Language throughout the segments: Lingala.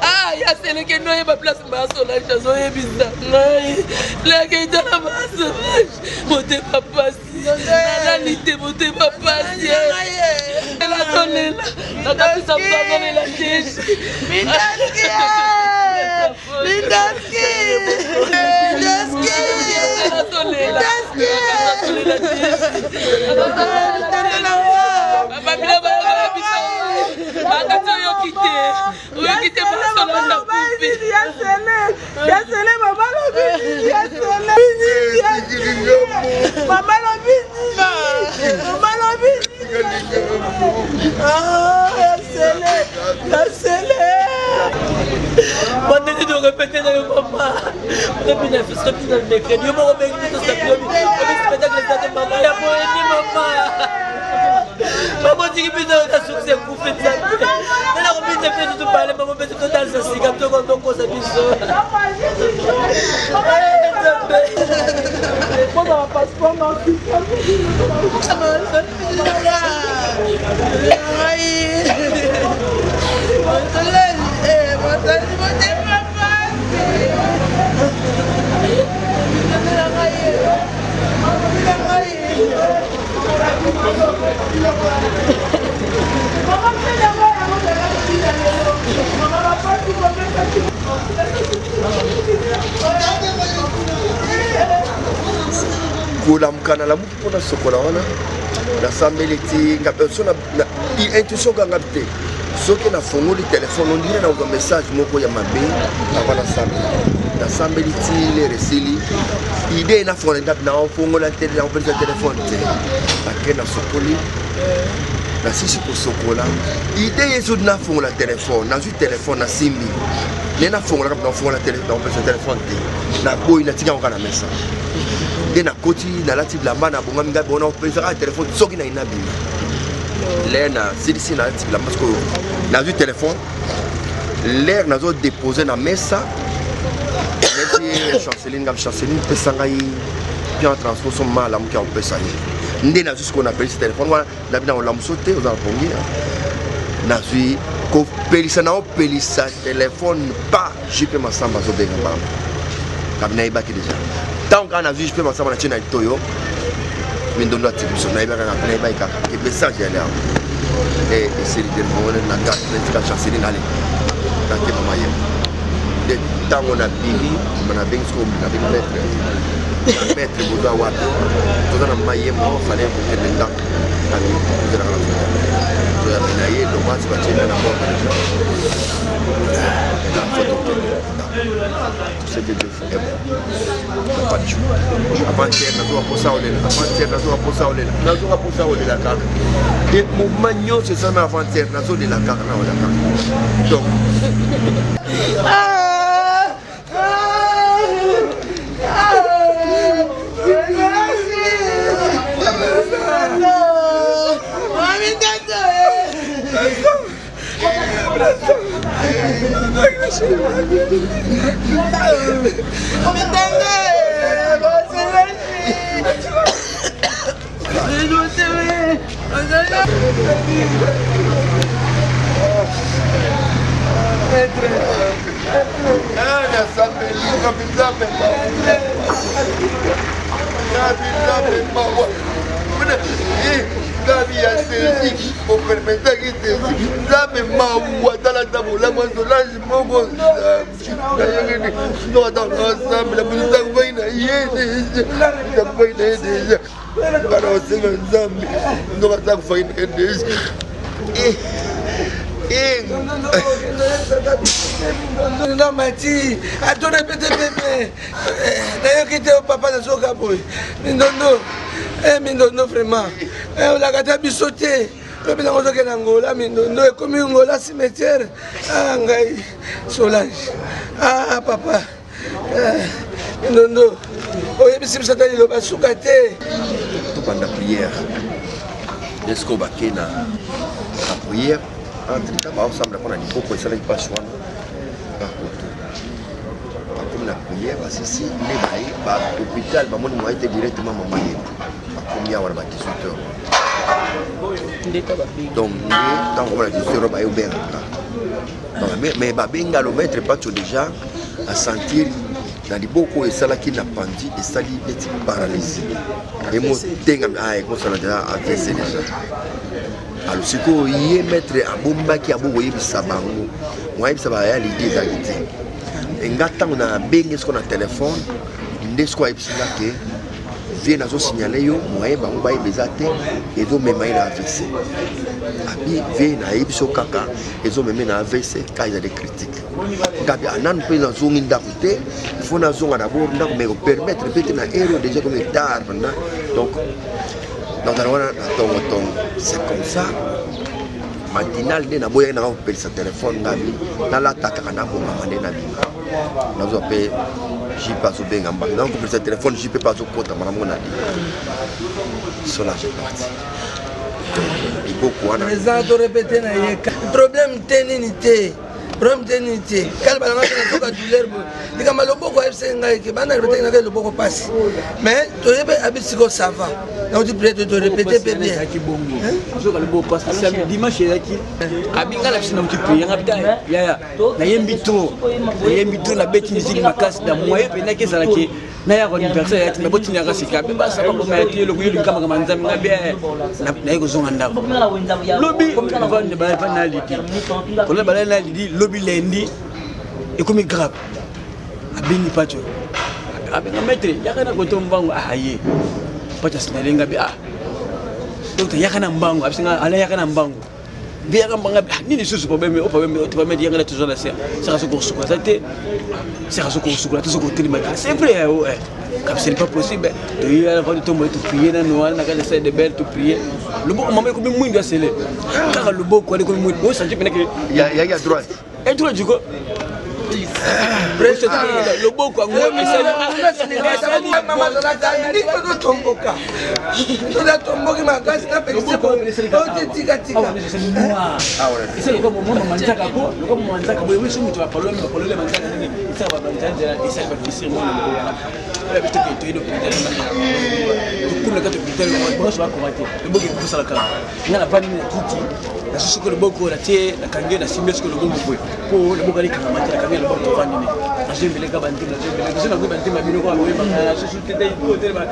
Ah, il y a celle qui n'a pas place ma Solange, ça est bizarre. La qui est dans la masse, montez papa si. La lité, montez papa si. La tonne là, la carte ça va donner la tête. Mindaski, Mindaski, Mindaski, la tonne là, la tonne la tête. Maman dit que tu as succès pour faire ça. Elle a envie de faire tout parler, maman peut te dans ce cigare, tu vas donc ça biso. Moi dans la passeport non. Kula mkana la mutu pona sokola wana na sambeleti ngapesona intuition ngapte soki na fongoli téléphone ondire na uza message moko ya mabe avana sambeleti le resili idée na fongola ngap na fongola téléphone te akena sokoli na sisi ko sokola idée yeso na fongola téléphone na ju téléphone na simbi nena fongola ngap na fongola téléphone te na boy na tika ngana message de na koti na lati blamba na bonga minga bona opesa téléphone soki na inabi l'air na silisi na lati blamba parce que na vu téléphone l'air na zo déposer na mesa même chanceline pesa ngai bien transport son mal am ki on pesa ni nde na jusqu'on appelle ce téléphone wana na bina on la musote aux alpongi na zui ko pelisa na pelisa téléphone pas jipe masamba zo benga bamba kabina ibaki déjà tant qu'on a vu je peux m'en savoir na toyo mais dans notre télévision na ibaka na play bike et message ya là et c'est le monde na carte na chanceline aller na ke mama yem de tant on a bibi on a bien comme na bien mettre vous doit water tout na mayem on fallait pour que le temps na de la so ya binaye do match ba tena na mort la photo c'était de fou pas de chou avant-hier na zo posa olela avant-hier na zo posa olela na zo posa olela kaka et mon magnon c'est ça mais avant-hier na zo de la kaka na olela kaka donc pour permettre que ça me maoua dans la table la moi de l'âge mon bon nous dans ensemble la musique va ina yede la va ina yede alors c'est ensemble nous va ça va ina yede non mati attends répéter bébé d'ailleurs qui était au papa de Soka boy Mindondo Mindondo vraiment on l'a gâté bisoté Peuple dans le Angola, mais nous comme Angola cimetière. Ah, Ngai, Solange. Ah, papa. Non, non. Oui, mais si vous avez le bassoukate. Pendant la prière, est-ce qu'on va quitter la prière? Entre temps, ensemble, on a dit pourquoi ça n'est pas choix. Comme la prière, c'est si l'hôpital, on a été directement maman. Combien on a 18 heures. Donc, tant qu'on a 18 heures, on a ouvert. Mais Babenga, le maître, pas déjà à sentir dans les beaucoup et ça là qui n'a pas dit et ça lui est paralysé. Et moi, comme ça, on a déjà AVC déjà. Alors, ce qu'on y est mettre à bomba qui a beau voyer ça bango. Moi, ça va aller l'idée d'arrêter. Et quand on a bien ce qu'on a téléphone, on ce qu'on a que vient à signaler yo moyen bango ba bezate et do même il a AVC. Abi vient à ibso kaka et do même na AVC quand il y a des critiques. Gabi anan pe dans zone d'arrêter, il faut na zone d'abord mais permettre peut-être na héros déjà comme tard donc c'est comme ça. Matinal de na boya na opel sa téléphone ngabi na la taka na bo mamane na binga na zo pe ji pas au benga mba na ko sa téléphone ji pe pas au kota mara mona di cela j'ai parti il beaucoup ana les gens de répéter na yeka problème ténité problème ténité quel balanga na toka douleur di kama loboko FC ngai ke bana répéter na loboko passe mais to yebe abisiko ça va on dit peut-être de répéter bien je vais le beau passe samedi dimanche là-qui abinga la piscine tu peux ngabita ya na yembito na beti musique makasi da moye pe na kesa laki na ya anniversaire ya timba botinya ka sika be ba sa ko ma yati lo kuyulu kama kama nzami ngabe na yiko zonga ndako lobi va ne ba na lidi ko le ba na lidi lobi lendi et comme grave abini pacho abinga metre yakana ko tombango ahaye pacha sinalenga bi docteur yakana mbango abisinga ala yakana mbango bi yakamba nini susu problème o problème yakana toujours la serre ça se course ça te ça se course là tout ce côté c'est vrai comme c'est pas possible de y aller voir de tomber tout prier na noir na ka de belle tout prier le beau maman comme muito a sele quand le beau quoi comme muito o senti que il y a droit et droit du coup le beau quoi maman la tandi ko tomboka ila tomboki makasi na pekise ko tika c'est comme maman manzaka ko comme manzaka boye wisu mutu wa palole manzaka nini isa ba manzaka isa ba fisir mo le bito ke to ido pitele kuna ka to pitele mo so ba ko mate le boki ko sala kala ngana pani na kiti na susu ko le boko la tie na kange na simbe ko le boko ko le boko ali kana mate ka le boko fani ni azembele ka bantima azembele ko na ko bantima bino ko boye ba na susu tete ko tele ba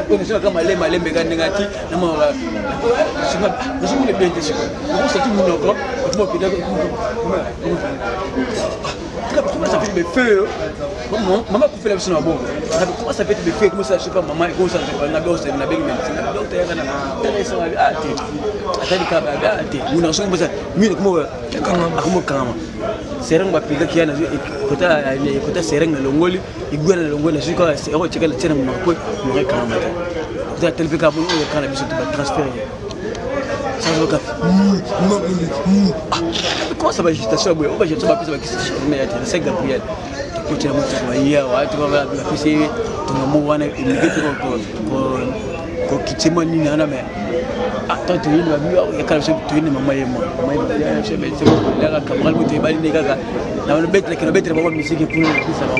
ko ni so ka malembe ka ngati na mo sima na susu le bente siko ko sa tu mo ko mo pida ko comment ça fait des feux maman ko fait la mission bon comment ça fait des feux comment ça je sais pas maman ko ça na be na be medicine docteur yana tele so ati atali ka ba ati muna so mboza mimi ko mo kama sereng ba pida kiana kota sereng na longoli igwela na longoli siko se o chekala tena mo ko mo kama ta tele ka bo kana biso to transfert ça va comment ça va agitation on va juste pas plus mais c'est Gabriel ko tira mo twa watu ba pisi tunamu wana imigeti ko kitima nini ana me atatu yini babiwa yakala so tuyini mama yemo ya shebe se la kamera mo tebali ne kaka na betre ke betre ba misiki kuna pisa ba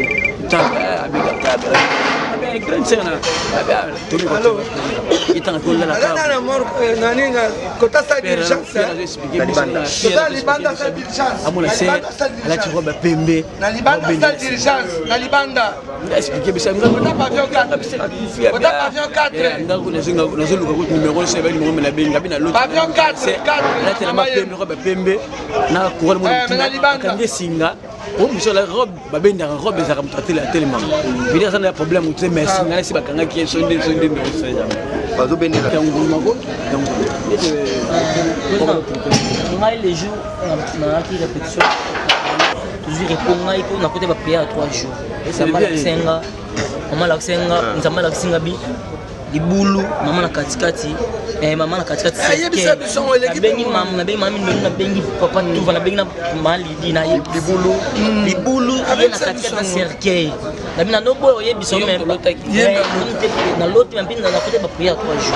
ta abiga grand sena tomi ko itanga ko la na mor nani nga kota sa diligence kota libanda sa diligence amula se ala ti roba pembe na libanda sa diligence na libanda expliquer bisa nga kota pavillon 4 kota pavillon 4 nga ko na zulu ko numéro 7 ba numéro la benga bina l'autre pavillon 4 ala ti roba pembe roba pembe na ko mo kan singa o muso la robe babenda robe za kamtatela tellement bina sana problème tu mais singa si bakanga ki sonde no ça bazo benela ngumako ngai les jours na qui répétition toujours répondre il faut na côté ba prière 3 jours et ça m'a la senga bi libulu mama na katikati maman na katikati nabengi mami ndoni nabengi papa tuva nabengi na malidi na libulu ye na katikati na cercueil nabi na noboy oyebiso na loti mampini na kote bapriere 3 jours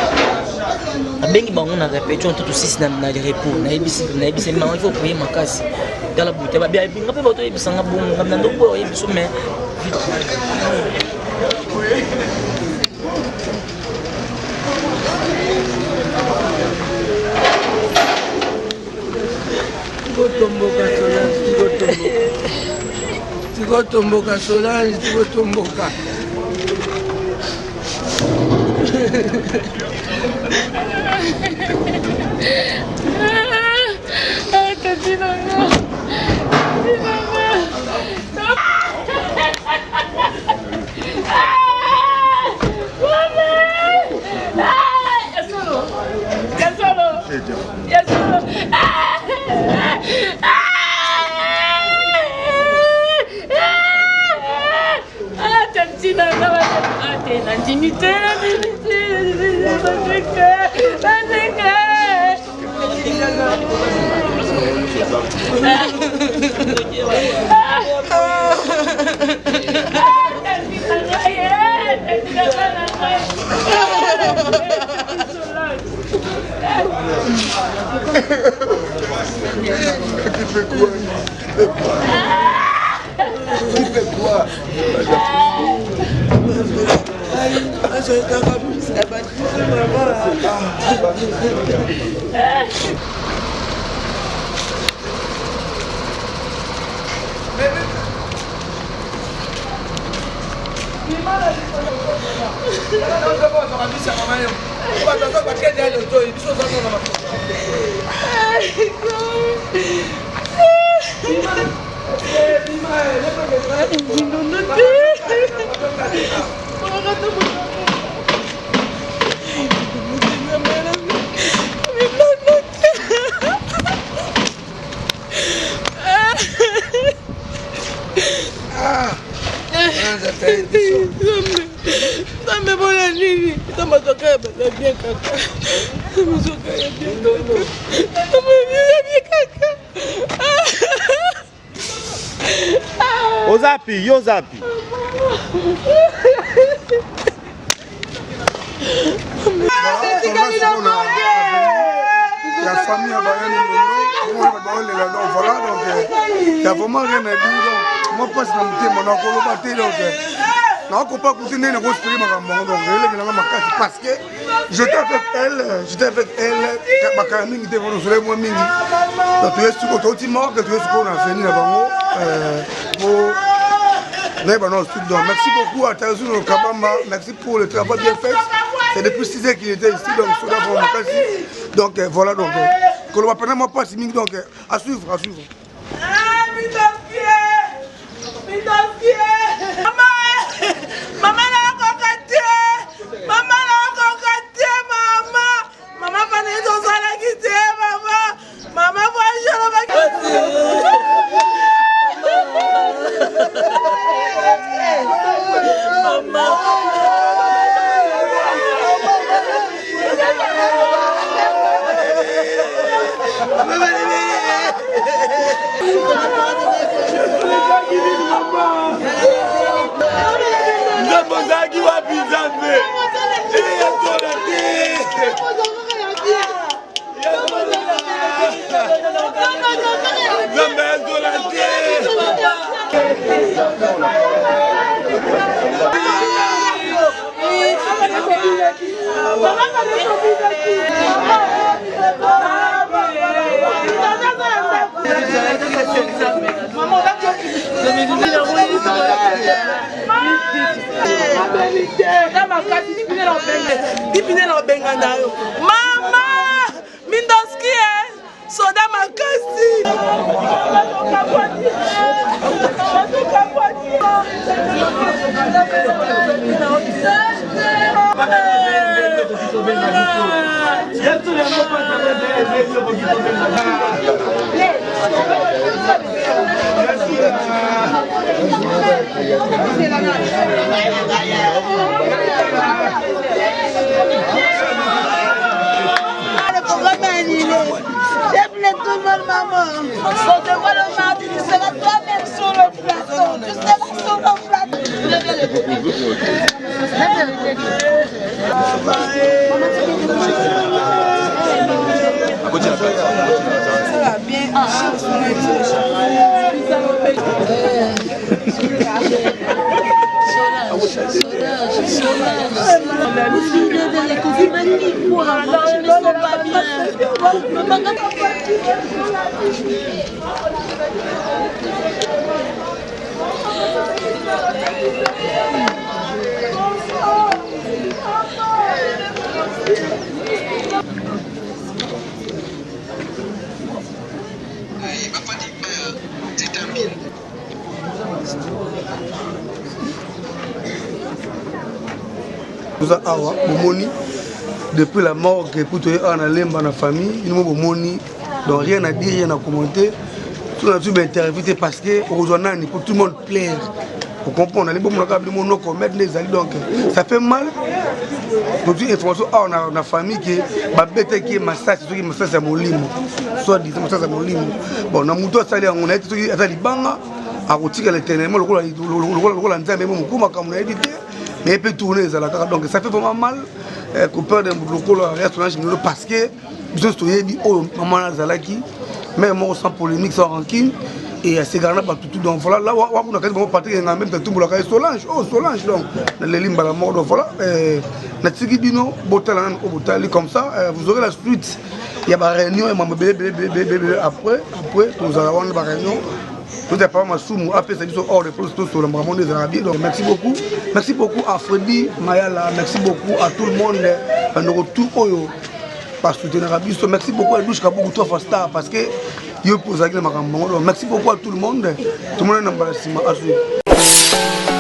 nabengi bango na répétition tout 6 na repos nayebisi mama il faut prier makasi dans la bouteille babinga mpe bato oyebisanga bongo nabi na noboy oyebiso mais Tikotomboka Solange, tikotomboka. Yo zapi. La famille a voilà, donc il y a vraiment rien à dire. Moi, pas ça me mon oncle batté donc. Non, qu'on pas écouter ne grosse prix parce que j'étais avec elle, ma camine était vraiment sur moi mini. Donc tu es sur le petit mort que tu es sur on a fini là-bas pour merci beaucoup à Tazoun Kabamba, merci pour le travail bien fait. C'est depuis 6 heures qu'il était ici, donc donc voilà, donc que l'on va prendre moi pas si donc à suivre, à suivre. Mama, Mindoski, soda makasi. maman. On te voit le mardi, tu seras toi-même sur le plateau. Tu seras sur le plateau. Ça va bien. Awa, Bomoni, depuis la mort que pour toi en allant dans la famille, nous Bomoni, donc rien à dire, rien à commenter. Tout le monde interviewé parce que aujourd'hui pour tout le monde plaire. Vous comprenez, on a les bons gens qui mettent les alliés, donc ça fait mal. Donc information on a une famille qui va bête qui est massage, qui massage à mon limo, soit dit massage à mon limo. Bon, on a monté ça on a été sur les banga, à retirer l'éternellement le rôle en même beaucoup comme on a dit. Mais il peut tourner ça donc ça fait vraiment mal qu'on perd un local parce que je suis dit oh maman Zalaki mais moi sans polémique sans rancune et c'est garant pas tout donc voilà là on a quasiment partir en même temps tout la Solange Solange donc les lignes la mort donc voilà na tiki bino botal comme ça vous aurez la suite il y a une réunion et après nous allons avoir une réunion. Tout est pas ma somme, après ça dit hors de poste sur le Bramond des Arabies. Donc merci beaucoup à Freddy Mayala, merci beaucoup à tout le monde, à nos retours par soutenir Arabies. Merci beaucoup à Douche Kabou toi Fasta parce que il pose avec le Maramon. Merci beaucoup à tout le monde est embarrassé à suivre.